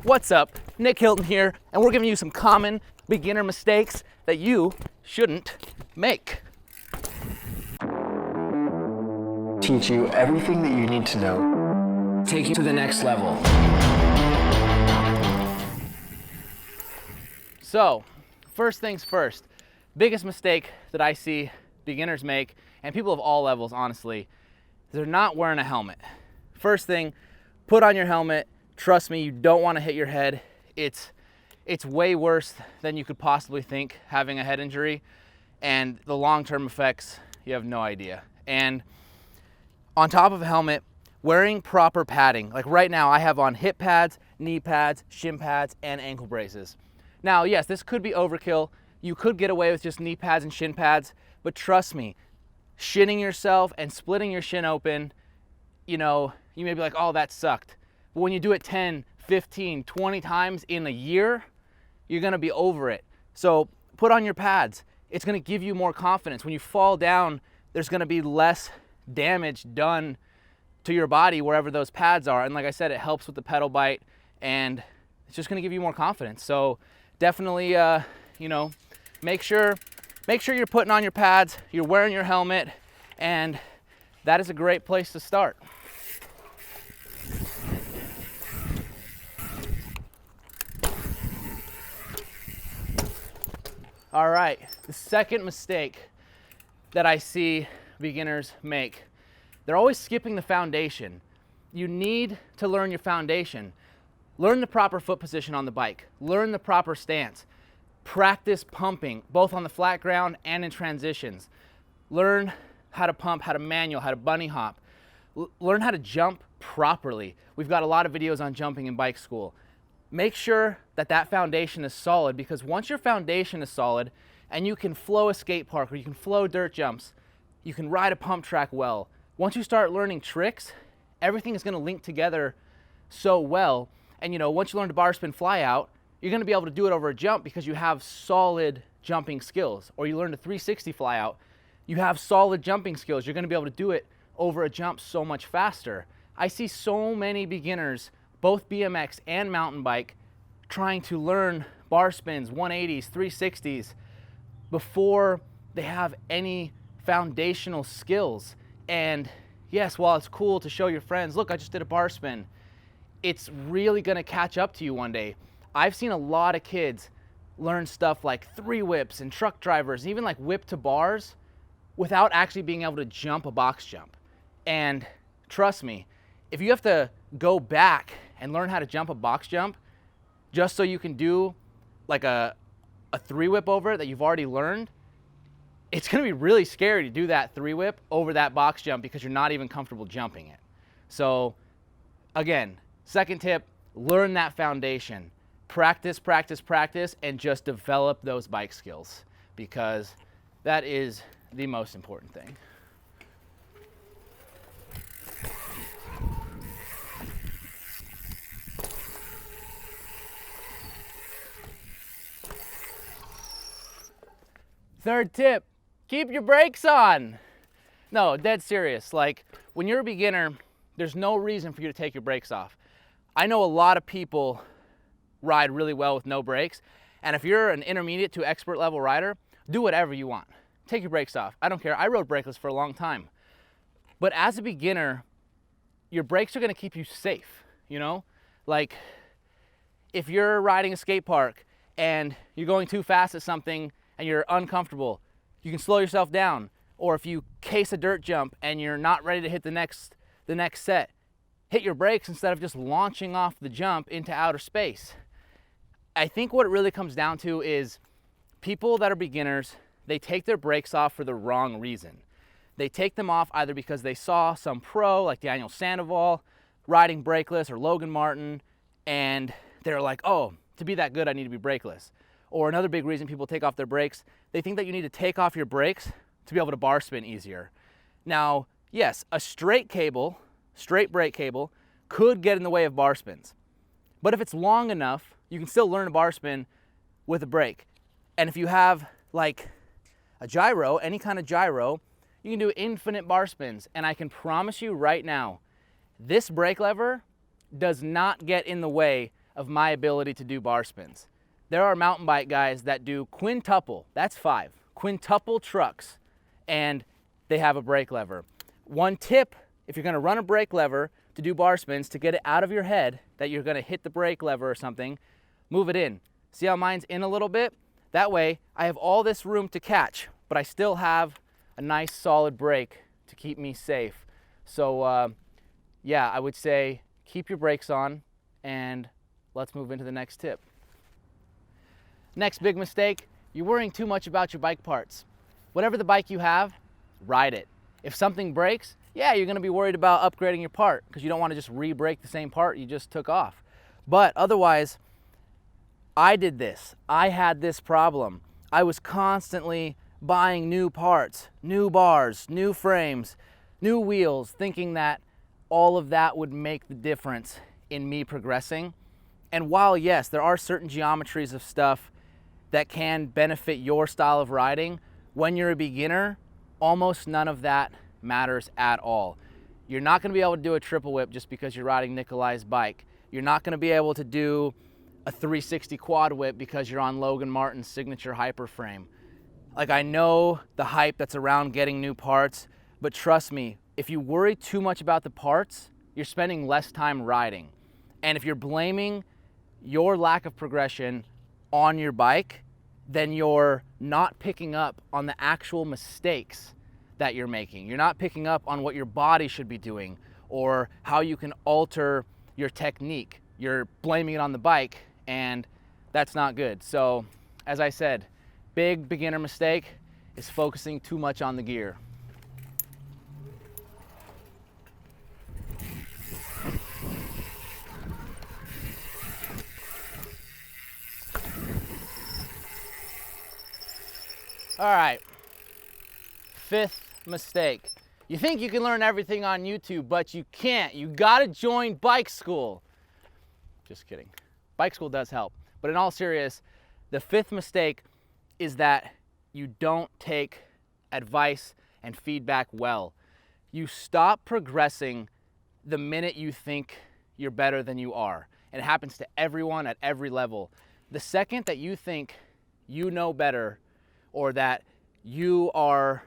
What's up? Nick Hilton here, and we're giving you some common beginner mistakes that you shouldn't make. Teach you everything that you need to know. Take you to the next level. So, first things first, biggest mistake that I see beginners make, and people of all levels, honestly, they're not wearing a helmet. First thing, put on your helmet. Trust me, you don't want to hit your head. It's way worse than you could possibly think, having a head injury, and the long-term effects, you have no idea. And on top of a helmet, wearing proper padding. Like right now, I have on hip pads, knee pads, shin pads, and ankle braces. Now, yes, this could be overkill. You could get away with just knee pads and shin pads, but trust me, shinning yourself and splitting your shin open, you know, you may be like, oh, that sucked. But when you do it 10, 15, 20 times in a year, you're gonna be over it. So put on your pads. It's gonna give you more confidence. When you fall down, there's gonna be less damage done to your body wherever those pads are. And like I said, it helps with the pedal bite, and it's just gonna give you more confidence. So definitely, you know, make sure you're putting on your pads, you're wearing your helmet, and that is a great place to start. All right, the second mistake that I see beginners make, they're always skipping the foundation. You need to learn your foundation. Learn the proper foot position on the bike. Learn the proper stance. Practice pumping, both on the flat ground and in transitions. Learn how to pump, how to manual, how to bunny hop. Learn how to jump properly. We've got a lot of videos on jumping in bike school. Make sure that that foundation is solid, because once your foundation is solid and you can flow a skate park or you can flow dirt jumps, you can ride a pump track well. Once you start learning tricks, everything is gonna link together so well. And you know, once you learn to bar spin fly out, you're gonna be able to do it over a jump because you have solid jumping skills. Or you learn to 360 fly out, you have solid jumping skills. You're gonna be able to do it over a jump so much faster. I see so many beginners, both BMX and mountain bike, trying to learn bar spins, 180s, 360s, before they have any foundational skills. And yes, while it's cool to show your friends, look, I just did a bar spin, it's really gonna catch up to you one day. I've seen a lot of kids learn stuff like 3 whips and truck drivers, even like whip to bars, without actually being able to jump a box jump. And trust me, if you have to go back and learn how to jump a box jump just so you can do like a 3 whip over it that you've already learned, it's gonna be really scary to do that 3 whip over that box jump because you're not even comfortable jumping it. So again, second tip, learn that foundation. Practice, practice, practice, and just develop those bike skills, because that is the most important thing. Third tip, keep your brakes on. No, dead serious. Like, when you're a beginner, there's no reason for you to take your brakes off. I know a lot of people ride really well with no brakes, and if you're an intermediate to expert level rider, do whatever you want. Take your brakes off. I don't care. I rode brakeless for a long time. But as a beginner, your brakes are gonna keep you safe, you know? Like, if you're riding a skate park and you're going too fast at something and you're uncomfortable, you can slow yourself down. Or if you case a dirt jump and you're not ready to hit the next set, hit your brakes instead of just launching off the jump into outer space. I think what it really comes down to is people that are beginners, they take their brakes off for the wrong reason. They take them off either because they saw some pro like Daniel Sandoval riding brakeless, or Logan Martin, and they're like, oh, to be that good, I need to be brakeless. Or another big reason people take off their brakes, they think that you need to take off your brakes to be able to bar spin easier. Now, yes, a straight brake cable could get in the way of bar spins. But if it's long enough, you can still learn a bar spin with a brake. And if you have like a gyro, any kind of gyro, you can do infinite bar spins. And I can promise you right now, this brake lever does not get in the way of my ability to do bar spins. There are mountain bike guys that do quintuple, that's 5, quintuple trucks, and they have a brake lever. One tip, if you're gonna run a brake lever to do bar spins, to get it out of your head that you're gonna hit the brake lever or something, move it in. See how mine's in a little bit? That way, I have all this room to catch, but I still have a nice solid brake to keep me safe. So yeah, I would say keep your brakes on, and let's move into the next tip. Next big mistake, you're worrying too much about your bike parts. Whatever the bike you have, ride it. If something breaks, yeah, you're gonna be worried about upgrading your part because you don't wanna just re-break the same part you just took off. But otherwise, I did this. I had this problem. I was constantly buying new parts, new bars, new frames, new wheels, thinking that all of that would make the difference in me progressing. And while yes, there are certain geometries of stuff that can benefit your style of riding, when you're a beginner, almost none of that matters at all. You're not gonna be able to do a triple whip just because you're riding Nikolai's bike. You're not gonna be able to do a 360 quad whip because you're on Logan Martin's signature hyper frame. Like, I know the hype that's around getting new parts, but trust me, if you worry too much about the parts, you're spending less time riding. And if you're blaming your lack of progression on your bike, then you're not picking up on the actual mistakes that you're making. You're not picking up on what your body should be doing or how you can alter your technique. You're blaming it on the bike, and that's not good. So, as I said, big beginner mistake is focusing too much on the gear. All right, 5th mistake. You think you can learn everything on YouTube, but you can't. You gotta join bike school. Just kidding. Bike school does help. But in all seriousness, the 5th mistake is that you don't take advice and feedback well. You stop progressing the minute you think you're better than you are. And it happens to everyone at every level. The second that you think you know better, or that you are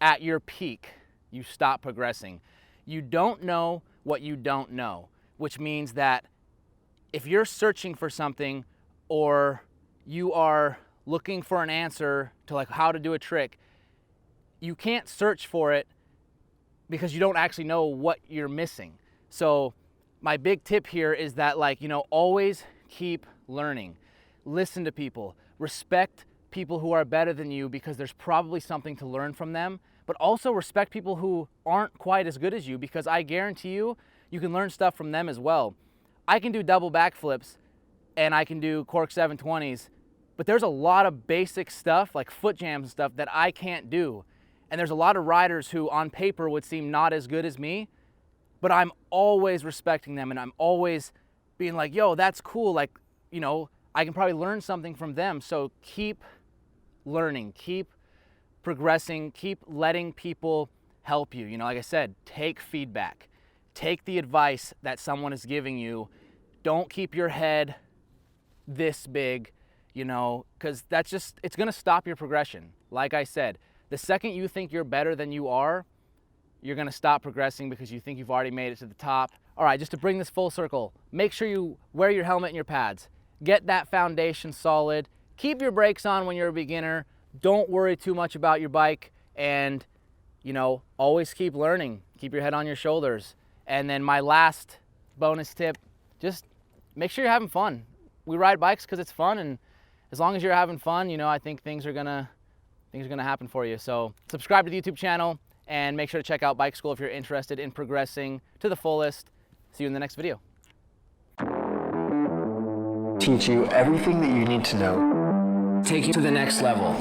at your peak, you stop progressing. You don't know what you don't know, which means that if you're searching for something or you are looking for an answer to like how to do a trick, you can't search for it because you don't actually know what you're missing. So my big tip here is that, like, you know, always keep learning. Listen to people, respect people who are better than you because there's probably something to learn from them, but also respect people who aren't quite as good as you because I guarantee you, you can learn stuff from them as well. I can do double backflips and I can do cork 720s, but there's a lot of basic stuff like foot jams and stuff that I can't do. And there's a lot of riders who on paper would seem not as good as me, but I'm always respecting them and I'm always being like, yo, that's cool. Like, you know, I can probably learn something from them. So keep learning, keep progressing, keep letting people help you. You know, like I said, take feedback, take the advice that someone is giving you. Don't keep your head this big, you know, because that's just, it's gonna stop your progression. Like I said, the second you think you're better than you are, you're gonna stop progressing because you think you've already made it to the top. All right, just to bring this full circle, make sure you wear your helmet and your pads. Get that foundation solid. Keep your brakes on when you're a beginner. Don't worry too much about your bike, and, you know, always keep learning. Keep your head on your shoulders. And then my last bonus tip, just make sure you're having fun. We ride bikes because it's fun, and as long as you're having fun, you know, I think things are gonna happen for you. So subscribe to the YouTube channel and make sure to check out Bike School if you're interested in progressing to the fullest. See you in the next video. Teach you everything that you need to know. Take you to the next level.